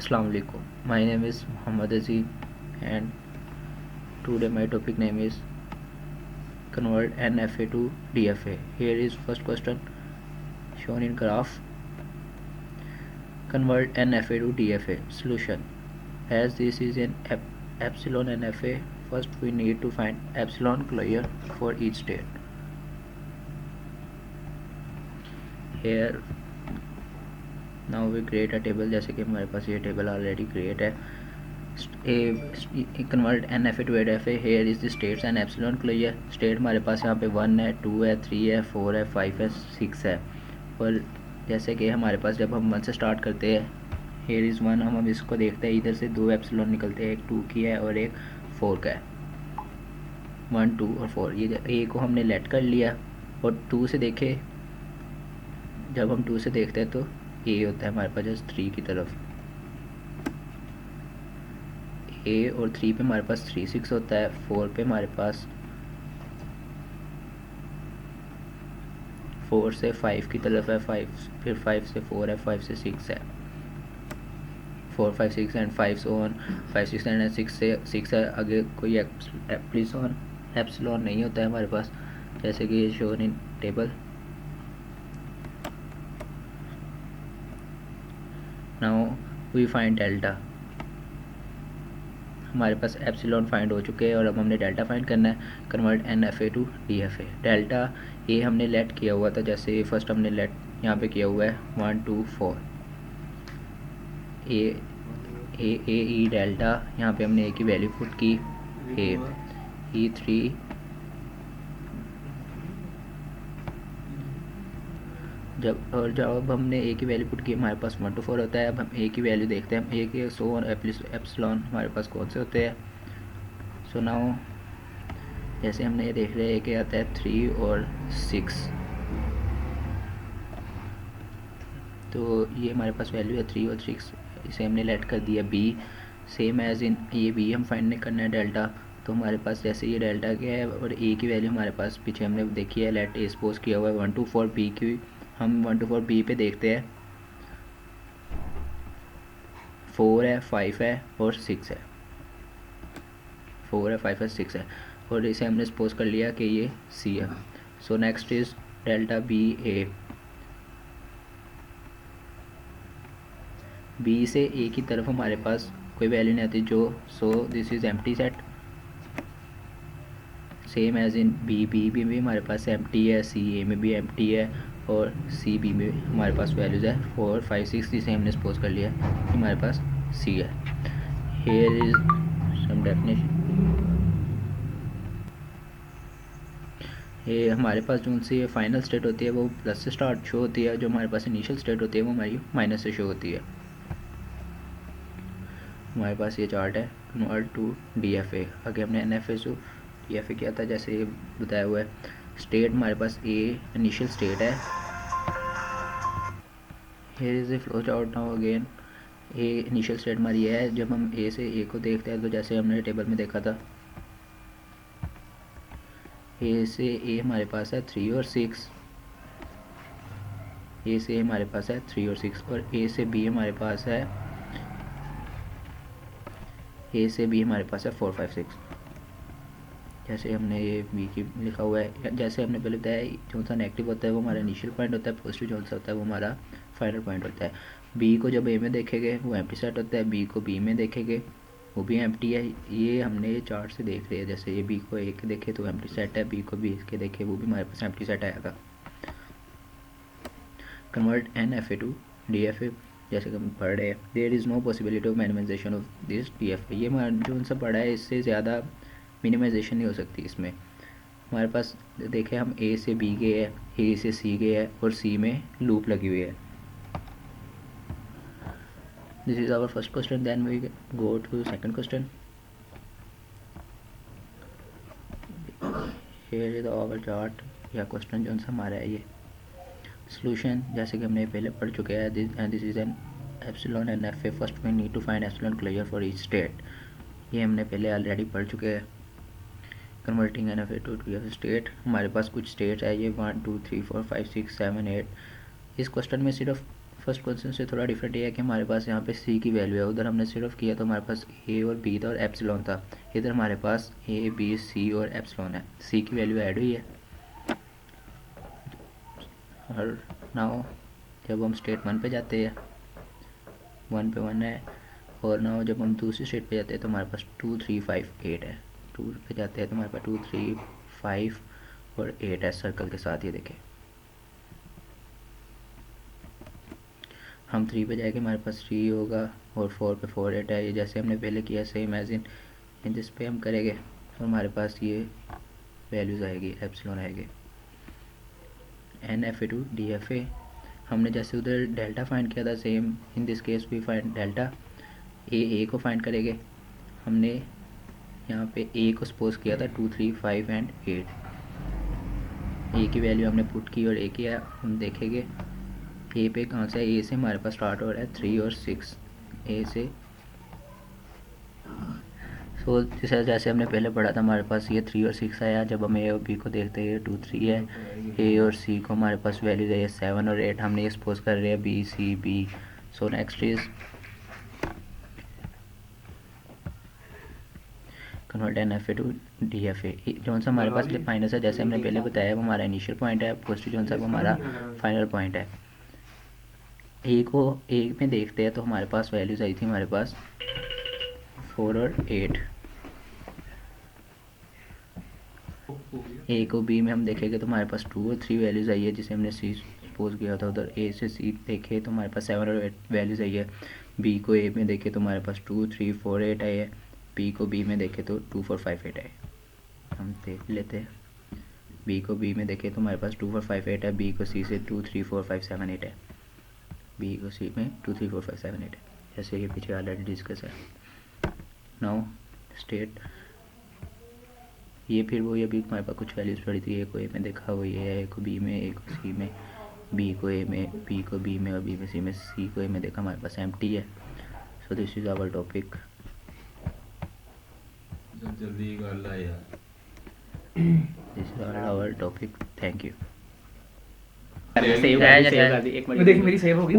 Assalamu alaikum. My name is Muhammad Azim and today my topic name is convert NFA to DFA. Here is first question shown in graph. Convert NFA to DFA. Solution. As this is an epsilon NFA, first we need to find epsilon closure for each state. Here now we create a table, जैसे कि हमारे पास ये table already create है. Convert NFA to DFA. Here is the states and epsilon closure. State हमारे पास यहाँ पे 1 है, 2 है, 3 है, 4 है, 5 है, 6 है. और जैसे कि हमारे पास जब हम 1 से स्टार्ट करते हैं, here is 1, हम इसको देखते हैं, इधर से 2 एप्सिलॉन निकलते हैं, एक 2 की है और एक 4 का है. 1, 2 और 4. ये ए को हमने लेट कर लिया और 2 से देखे, जब हम 2 से देखते हैं तो ए होता है हमारे पास जस्ट 3 की तरफ. ए और 3 पे हमारे पास 3 6 होता है. 4 पे हमारे पास 4 से 5 की तरफ है. 5 फिर 5 से 4 है, 5 से 6 है. 4 5 6 एंड 5 सो ऑन. 5 6 एंड 6 से 6 है. आगे कोई एप्सिलॉन नहीं होता है हमारे पास, जैसे कि ये shown in table. Now we find delta. हमारे पास एप्सिलॉन फाइंड हो चुके हैं और अब हमने डेल्टा फाइंड करना है. Convert NFA to DFA. Delta A हमने लेट किया हुआ था, जैसे फर्स्ट हमने लेट यहाँ पे किया हुआ है 1 2 4. ए डेल्टा यहाँ पे हमने ए की वैल्यू पुट की. ए 3 जब हमने ए की वैल्यू पुट की, हमारे पास 1 to 4 होता है. अब हम ए की वैल्यू देखते हैं. ए के 100 और एप्सिलॉन हमारे पास कौन से होते हैं. सो नाउ जैसे हमने ये देख रहे हैं कि आता है 3 और 6, तो ये हमारे पास वैल्यू है 3 और 6. इसे हमने लेट कर दिया बी. सेम एज इन ये बी हम फाइंड करना है डेल्टा. तो हमारे पास जैसे ये डेल्टा क्या है और ए की वैल्यू हमारे पास पीछे हमने देखी है, लेट ए सपोज किया हुआ है 1 to 4 बी की. हम 1 to 4 बी पे देखते हैं, 4 है, 5 है और 6 है. 4 है, 5 है, 6 है और इसे हमने सपोज कर लिया कि ये सी है. So next is delta B A. B से ए की तरफ हमारे पास कोई वैल्यू नहीं आती जो. So this is empty set. Same as in B भी हमारे पास एम्प्टी है. सी ए में भी एम्प्टी है और सी बी में हमारे पास वैल्यूज़ है 4 5 6. जिसे हमने सपोज कर लिया कि हमारे पास सी है. Here is some definition. ये हमारे पास जो उनसे फाइनल स्टेट होती है वो प्लस से स्टार्ट शो होती है. जो हमारे पास इनिशियल स्टेट होती है वो हमारी माइनस से शो होती है. हमारे पास ये चार्ट है कन्वर्ट टू DFA. आगे हमने NFA से DFA किया था, जैसे ये बताया हुआ है. स्टेट हमारे पास ए इनिशियल स्टेट है. Here is a flow chart now again. A initial state हमारी है. जब हम ए से ए को देखते हैं तो जैसे हमने टेबल में देखा था, ए से ए हमारे पास है 3 और 6. ए से हमारे पास है 3 और 6 और ए से बी हमारे पास है 4 5 6. जैसे हमने ये बी की लिखा हुआ है, जैसे हमने पहले बताया, जो सा नेगेटिव होता है वो हमारा इनिशियल पॉइंट होता है, पॉजिटिव जो सा होता है वो हमारा फाइनल पॉइंट होता है. बी को जब ए में देखेंगे वो एम्प्टी सेट होता है. बी को बी में देखेंगे वो भी एम्प्टी है. ये हमने ये चार्ट से देख रहे हैं, जैसे ये बी को ए के देखे तो एम्प्टी सेट है, बी को बी के देखे वो भी हमारे पास एम्प्टी सेट आएगा. Convert NFA to DFA. जैसे कि हम पढ़ रहे हैं, there is no possibility of minimization of this DFA. ये जो उनसे पढ़ा है इससे ज़्यादा मिनिमाइजेशन नहीं हो सकती इसमें. हमारे पास देखें, हम ए से बी गए हैं, ए से सी गए हैं और सी में लूप लगी हुई है. This is our first question. Then we go to second question. Here is our chart या क्वेश्चन जो हमारा है ये. सॉल्यूशन जैसे कि हमने पहले पढ़ चुके हैं. This is an epsilon NFA. First we need to find epsilon closure for each state. ये हमने पहले ऑलरेडी पढ़ चुके हैं. Converting NFA to DFA state. हमारे पास कुछ स्टेट्स है ये 1 2 3 4 5 6 7 8. इस क्वेश्चन में सिर्फ फर्स्ट क्वेश्चन से थोड़ा डिफरेंट ये है कि हमारे पास यहाँ पे सी की वैल्यू है, उधर हमने सिर्फ किया तो हमारे पास ए और बी था और एप्सिलॉन था। इधर हमारे पास ए बी सी और एप्सिलॉन है, सी की वैल्यू ऐड हुई है। और नाउ जब हम स्टेट 1 पे जाते हैं, 1 पे 1 है, और नाउ जब हम दूसरी स्टेट पे जाते हैं तो हमारे पास 2 3 5 8 है। 2 पे जाते हैं तो हमारे पास 2 3 5 और 8 है सर्कल के साथ, ये देखें। हम 3 पे जाएंगे, हमारे पास 3 होगा, और 4 पे 4 8 है। ये जैसे हमने पहले किया सेम एज इन दिस पे हम करेंगे तो हमारे पास ये वैल्यूज़ आएगी, एप्सिलॉन आएगी। NFA2 DFA हमने जैसे उधर डेल्टा फाइंड किया था, same in this case we find delta. A को फाइंड करेंगे। हमने यहाँ पे ए को सपोज किया था 2 3 5 एंड 8। ए की वैल्यू हमने पुट की और ए किया, हम देखेंगे ए पे कहाँ से, ए से हमारे पास स्टार्ट हो रहा है 3 और 6 ए से। सो जैसे हमने पहले पढ़ा था, हमारे पास ये 3 और 6 आया। जब हम ए और बी को देखते हैं 2 3 है, ए और सी को हमारे पास वैल्यूज है 7 और 8। हमने ये सपोज कर रहे हैं B C B. So next is convert NFA to DFA। जो सा हमारे पास माइनस है, जैसे हमने पहले बताया, वो हमारा इनिशियल पॉइंट है, पॉजिटिव जो सा वो हमारा फाइनल पॉइंट है। ए को ए में देखते हैं तो हमारे पास वैल्यूज आई थी, हमारे पास 4 और 8। ए को बी में हम देखेंगे तो हमारे पास 2 और 3 वैल्यूज आई है, जिसे हमने सी सपोज किया था। उधर ए से सी देखे तो हमारे पास 7 और 8 वैल्यूज आई है। बी को ए में देखे तो हमारे पास 2 3 4 8 आई है। बी को बी में देखे तो 2 4 5 8 है। हम देख लेते हैं, बी को बी में देखे तो हमारे पास 2 4 5 8 है। बी को सी से 2 3 4 5 7 8 है। बी को सी में 2 3 4 5 7 8 है, जैसे ये पीछे ऑलरेडी डिस्कस है। नाउ स्टेट ये फिर वो ये भी हमारे पास कुछ वैल्यूज़ पड़ी थी। ए को ए में देखा वो ये है, ए को बी में, ए को सी में, बी को ए में, बी को बी में और बी में सी में। सी को ए में देखा हमारे पास एम्प्टी है। So this is our topic. जल्दी कर ला यार। This is our topic. Thank you. Save कर दी, एक मिनट देखिए मेरी सेव होगी।